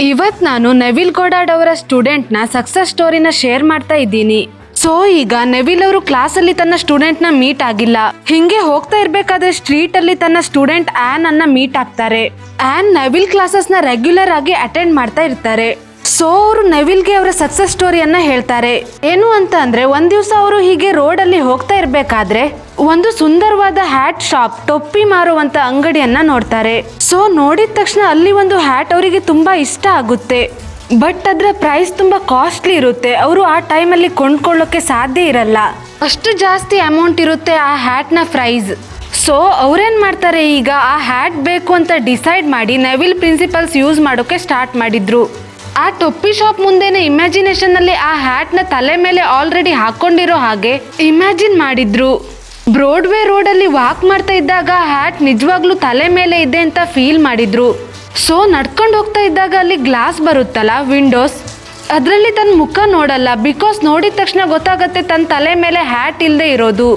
ಇವತ್ತು ನಾನು ನೆವಿಲ್ ಗೋಡಾರ್ಡ್ ಅವರ ಸ್ಟೂಡೆಂಟ್ನ ಸಕ್ಸಸ್ ಸ್ಟೋರಿನ ಶೇರ್ ಮಾಡ್ತಾ ಇದ್ದೀನಿ. ಸೊ ಈಗ ನೆವಿಲ್ ಅವರು ಕ್ಲಾಸಲ್ಲಿ ತನ್ನ ಸ್ಟೂಡೆಂಟ್ನ ಮೀಟ್ ಆಗಿಲ್ಲ. ಹಿಂಗೆ ಹೋಗ್ತಾ ಇರ್ಬೇಕಾದ್ರೆ ಸ್ಟ್ರೀಟ್ ಅಲ್ಲಿ ತನ್ನ ಸ್ಟೂಡೆಂಟ್ ಆನ್ ಅನ್ನ ಮೀಟ್ ಆಗ್ತಾರೆ. ಆನ್ ನೆವಿಲ್ ಕ್ಲಾಸಸ್ನ ರೆಗ್ಯುಲರ್ ಆಗಿ ಅಟೆಂಡ್ ಮಾಡ್ತಾ ಇರ್ತಾರೆ. ಸೊ ಅವರು ನೆವಿಲ್ಗೆ ಅವರ ಸಕ್ಸಸ್ ಸ್ಟೋರಿಯನ್ನ ಹೇಳ್ತಾರೆ. ಏನು ಅಂತ ಅಂದ್ರೆ ಒಂದ್ ದಿವಸ ಅವರು ಹೀಗೆ ರೋಡ್ ಅಲ್ಲಿ ಹೋಗ್ತಾ ಇರ್ಬೇಕಾದ್ರೆ ಒಂದು ಸುಂದರವಾದ ಹ್ಯಾಟ್ ಶಾಪ್, ಟೊಪ್ಪಿ ಮಾರುವಂತ ಅಂಗಡಿಯನ್ನ ನೋಡ್ತಾರೆ. ಸೊ ನೋಡಿದ ತಕ್ಷಣ ಅಲ್ಲಿ ಒಂದು ಹ್ಯಾಟ್ ಅವರಿಗೆ ತುಂಬಾ ಇಷ್ಟ ಆಗುತ್ತೆ. ಬಟ್ ಅದರ ಪ್ರೈಸ್ ತುಂಬಾ ಕಾಸ್ಟ್ಲಿ ಇರುತ್ತೆ. ಅವರು ಆ ಟೈಮಲ್ಲಿ ಕೊಂಡ್ಕೊಳ್ಳೋಕೆ ಸಾಧ್ಯ ಇರಲ್ಲ, ಅಷ್ಟು ಜಾಸ್ತಿ ಅಮೌಂಟ್ ಇರುತ್ತೆ ಆ ಹ್ಯಾಟ್ನ ಪ್ರೈಸ್. ಸೊ ಅವ್ರೇನ್ ಮಾಡ್ತಾರೆ, ಈಗ ಆ ಹ್ಯಾಟ್ ಬೇಕು ಅಂತ ಡಿಸೈಡ್ ಮಾಡಿ ನೆವಿಲ್ ಪ್ರಿನ್ಸಿಪಲ್ಸ್ ಯೂಸ್ ಮಾಡೋಕೆ ಸ್ಟಾರ್ಟ್ ಮಾಡಿದ್ರು. ಆ ಟೊಪ್ಪಿ ಶಾಪ್ ಮುಂದೆನೆ ಇಮ್ಯಾಜಿನೇಷನ್ ಅಲ್ಲಿ ಆ ಹ್ಯಾಟ್ ನ ತಲೆ ಮೇಲೆ ಆಲ್ರೆಡಿ ಹಾಕೊಂಡಿರೋ ಹಾಗೆ ಇಮ್ಯಾಜಿನ್ ಮಾಡಿದ್ರು. ಬ್ರಾಡ್ವೇ ರೋಡ್ ಅಲ್ಲಿ ವಾಕ್ ಮಾಡ್ತಾ ಇದ್ದಾಗ ಹ್ಯಾಟ್ ನಿಜವಾಗ್ಲೂ ತಲೆ ಮೇಲೆ ಇದೆ ಅಂತ ಫೀಲ್ ಮಾಡಿದ್ರು. ಸೊ ನಡ್ಕೊಂಡು ಹೋಗ್ತಾ ಇದ್ದಾಗ ಅಲ್ಲಿ ಗ್ಲಾಸ್ ಬರುತ್ತಲ್ಲ, ವಿಂಡೋಸ್, ಅದರಲ್ಲಿ ತನ್ನ ಮುಖ ನೋಡಲ್ಲ. ಬಿಕಾಸ್ ನೋಡಿದ ತಕ್ಷಣ ಗೊತ್ತಾಗತ್ತೆ ತನ್ನ ತಲೆ ಮೇಲೆ ಹ್ಯಾಟ್ ಇಲ್ಲದೆ ಇರೋದು.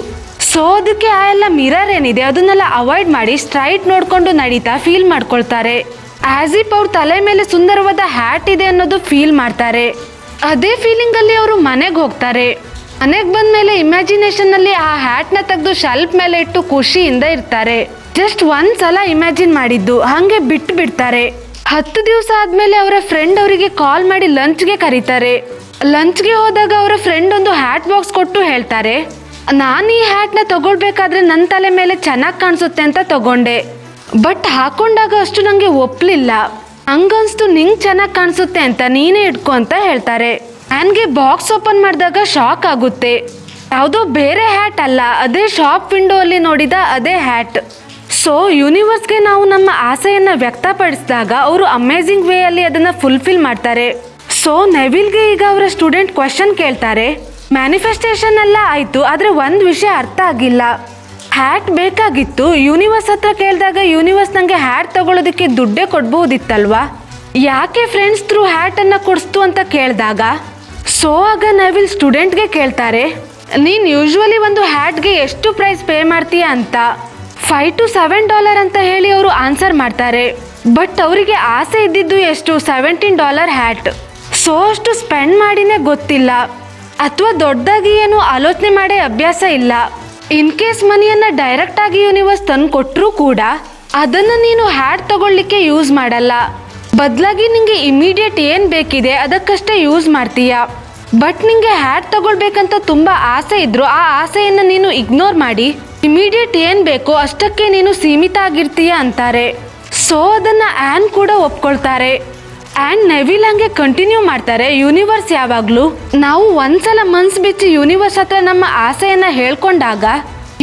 ಸೊ ಅದಕ್ಕೆ ಆ ಎಲ್ಲ ಮಿರರ್ ಏನಿದೆ ಅದನ್ನೆಲ್ಲ ಅವಾಯ್ಡ್ ಮಾಡಿ ಸ್ಟ್ರೈಟ್ ನೋಡ್ಕೊಂಡು ನಡೀತಾ ಫೀಲ್ ಮಾಡ್ಕೊಳ್ತಾರೆ. ಆಸ್ ಇಫ್ ಅವ್ರ ತಲೆ ಮೇಲೆ ಸುಂದರವಾದ ಹ್ಯಾಟ್ ಇದೆ ಅನ್ನೋದು ಫೀಲ್ ಮಾಡ್ತಾರೆ. ಅದೇ ಫೀಲಿಂಗ್ ಅಲ್ಲಿ ಅವರು ಮನೆಗೆ ಹೋಗ್ತಾರೆ. ಮನೆಗೆ ಬಂದ್ಮೇಲೆ ಇಮ್ಯಾಜಿನೇಷನ್ ಅಲ್ಲಿ ಆ ಹ್ಯಾಟ್ ನ ತೆಗೆದು ಶೆಲ್ಫ್ ಮೇಲೆ ಇಟ್ಟು ಖುಷಿಯಿಂದ ಇರ್ತಾರೆ. ಜಸ್ಟ್ ಒಂದ್ಸಲ ಇಮ್ಯಾಜಿನ್ ಮಾಡಿದ್ದು ಹಂಗೆ ಬಿಟ್ಟು ಬಿಡ್ತಾರೆ. 10 ದಿವಸ ಆದ್ಮೇಲೆ ಅವರ ಫ್ರೆಂಡ್ ಅವರಿಗೆ ಕಾಲ್ ಮಾಡಿ ಲಂಚ್ಗೆ ಕರೀತಾರೆ. ಲಂಚ್ಗೆ ಹೋದಾಗ ಅವರ ಫ್ರೆಂಡ್ ಒಂದು ಹ್ಯಾಟ್ ಬಾಕ್ಸ್ ಕೊಟ್ಟು ಹೇಳ್ತಾರೆ, ನಾನು ಈ ಹ್ಯಾಟ್ ನ ತಗೊಳ್ಬೇಕಾದ್ರೆ ನನ್ನ ತಲೆ ಮೇಲೆ ಚೆನ್ನಾಗಿ ಕಾಣಿಸುತ್ತೆ ಅಂತ ತಗೊಂಡೆ. ಬಟ್ ಹಾಕೊಂಡಾಗ ಅಷ್ಟು ನಂಗೆ ಒಪ್ಲಿಲ್ಲ. ಹಂಗನ್ಸ್ತು ನಿಂಗೆ ಚೆನ್ನಾಗಿ ಕಾಣಿಸುತ್ತೆ ಅಂತ ನೀನೇ ಇಟ್ಕೊ ಅಂತ ಹೇಳ್ತಾರೆ. ನನಗೆ ಬಾಕ್ಸ್ ಓಪನ್ ಮಾಡಿದಾಗ ಶಾಕ್ ಆಗುತ್ತೆ. ಯಾವುದೋ ಬೇರೆ ಹ್ಯಾಟ್ ಅಲ್ಲ, ಅದೇ ಶಾಪ್ ವಿಂಡೋ ಅಲ್ಲಿ ನೋಡಿದ ಅದೇ ಹ್ಯಾಟ್. ಸೊ ಯೂನಿವರ್ಸ್ಗೆ ನಾವು ನಮ್ಮ ಆಸೆಯನ್ನ ವ್ಯಕ್ತಪಡಿಸಿದಾಗ ಅವರು ಅಮೇಝಿಂಗ್ ವೇ ಅಲ್ಲಿ ಅದನ್ನ ಫುಲ್ಫಿಲ್ ಮಾಡ್ತಾರೆ. ಸೊ ನೆವಿಲ್ಗೆ ಈಗ ಅವರ ಸ್ಟೂಡೆಂಟ್ ಕ್ವೆಶನ್ ಕೇಳ್ತಾರೆ. ಮ್ಯಾನಿಫೆಸ್ಟೇಷನ್ ಎಲ್ಲ ಆಯ್ತು, ಆದ್ರೆ ಒಂದು ವಿಷಯ ಅರ್ಥ ಆಗಿಲ್ಲ. ಹ್ಯಾಟ್ ಬೇಕಾಗಿತ್ತು, ಯೂನಿವರ್ಸ್ ಹತ್ರ ಕೇಳಿದಾಗ ಯೂನಿವರ್ಸ್ ನಂಗೆ ಹ್ಯಾಟ್ ತಗೊಳ್ಳೋದಕ್ಕೆ ದುಡ್ಡೇ ಕೊಡ್ಬಹುದಿತ್ತಲ್ವಾ, ಯಾಕೆ ಫ್ರೆಂಡ್ಸ್ ಥ್ರೂ ಹ್ಯಾಟ್ ಅನ್ನ ಕೊಡಿಸ್ತು ಅಂತ ಕೇಳಿದಾಗ ಸೊ ಆಗ ನೆವಿಲ್ ಸ್ಟೂಡೆಂಟ್ಗೆ ಕೇಳ್ತಾರೆ, ನೀನು ಯೂಶ್ವಲಿ ಒಂದು ಹ್ಯಾಟ್ಗೆ ಎಷ್ಟು ಪ್ರೈಸ್ ಪೇ ಮಾಡ್ತೀಯ ಅಂತ. $5 to $7 ಅಂತ ಹೇಳಿ ಅವರು ಆನ್ಸರ್ ಮಾಡ್ತಾರೆ. ಬಟ್ ಅವರಿಗೆ ಆಸೆ ಇದ್ದಿದ್ದು ಎಷ್ಟು, $17 ಹ್ಯಾಟ್. ಸೊ ಅಷ್ಟು ಸ್ಪೆಂಡ್ ಮಾಡಿನೇ ಗೊತ್ತಿಲ್ಲ, ಅಥವಾ ದೊಡ್ಡದಾಗಿ ಏನು ಆಲೋಚನೆ ಮಾಡೇ ಅಭ್ಯಾಸ ಇಲ್ಲ. ಇನ್ ಕೇಸ್ ಮನಿಯನ್ನ ಡೈರೆಕ್ಟ್ ಆಗಿ ಯೂನಿವರ್ಸ್ ತಂದು ಕೊಟ್ಟರೂ ಕೂಡ ಅದನ್ನ ನೀನು ಹ್ಯಾಟ್ ತಗೊಳ್ಳಿಕ್ಕೆ ಯೂಸ್ ಮಾಡಲ್ಲ. ಬದಲಾಗಿ ನಿಂಗೆ ಇಮಿಡಿಯೇಟ್ ಏನು ಬೇಕಿದೆ ಅದಕ್ಕಷ್ಟೇ ಯೂಸ್ ಮಾಡ್ತೀಯ. ಬಟ್ ನಿಂಗೆ ಹ್ಯಾಟ್ ತಗೊಳ್ಬೇಕಂತ ತುಂಬಾ ಆಸೆ ಇದ್ರು ಆ ಆಸೆಯನ್ನ ನೀನು ಇಗ್ನೋರ್ ಮಾಡಿ ಇಮಿಡಿಯೇಟ್ ಏನು ಬೇಕೋ ಅಷ್ಟಕ್ಕೆ ನೀನು ಸೀಮಿತ ಆಗಿರ್ತೀಯ ಅಂತಾರೆ. ಸೊ ಅದನ್ನ ಆನ್ ಕೂಡ ಒಪ್ಕೊಳ್ತಾರೆ. ಆ್ಯಂಡ್ ನೆವಿಲ್ ಹಂಗೆ ಕಂಟಿನ್ಯೂ ಮಾಡ್ತಾರೆ. ಯೂನಿವರ್ಸ್ ಯಾವಾಗಲೂ ನಾವು ಒಂದ್ಸಲ ಮನ್ಸು ಬಿಚ್ಚಿ ಯೂನಿವರ್ಸ್ ಹತ್ರ ನಮ್ಮ ಆಸೆಯನ್ನ ಹೇಳ್ಕೊಂಡಾಗ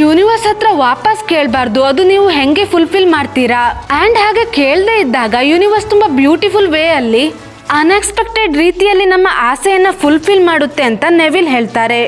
ಯೂನಿವರ್ಸ್ ಹತ್ರ ವಾಪಸ್ ಕೇಳಬಾರ್ದು, ಅದು ನೀವು ಹೆಂಗೆ ಫುಲ್ಫಿಲ್ ಮಾಡ್ತೀರಾ. ಆ್ಯಂಡ್ ಹಾಗೆ ಕೇಳದೇ ಇದ್ದಾಗ ಯೂನಿವರ್ಸ್ ತುಂಬ ಬ್ಯೂಟಿಫುಲ್ ವೇ ಅಲ್ಲಿ ಅನ್ಎಕ್ಸ್ಪೆಕ್ಟೆಡ್ ರೀತಿಯಲ್ಲಿ ನಮ್ಮ ಆಸೆಯನ್ನ ಫುಲ್ಫಿಲ್ ಮಾಡುತ್ತೆ ಅಂತ ನೆವಿಲ್ ಹೇಳ್ತಾರೆ.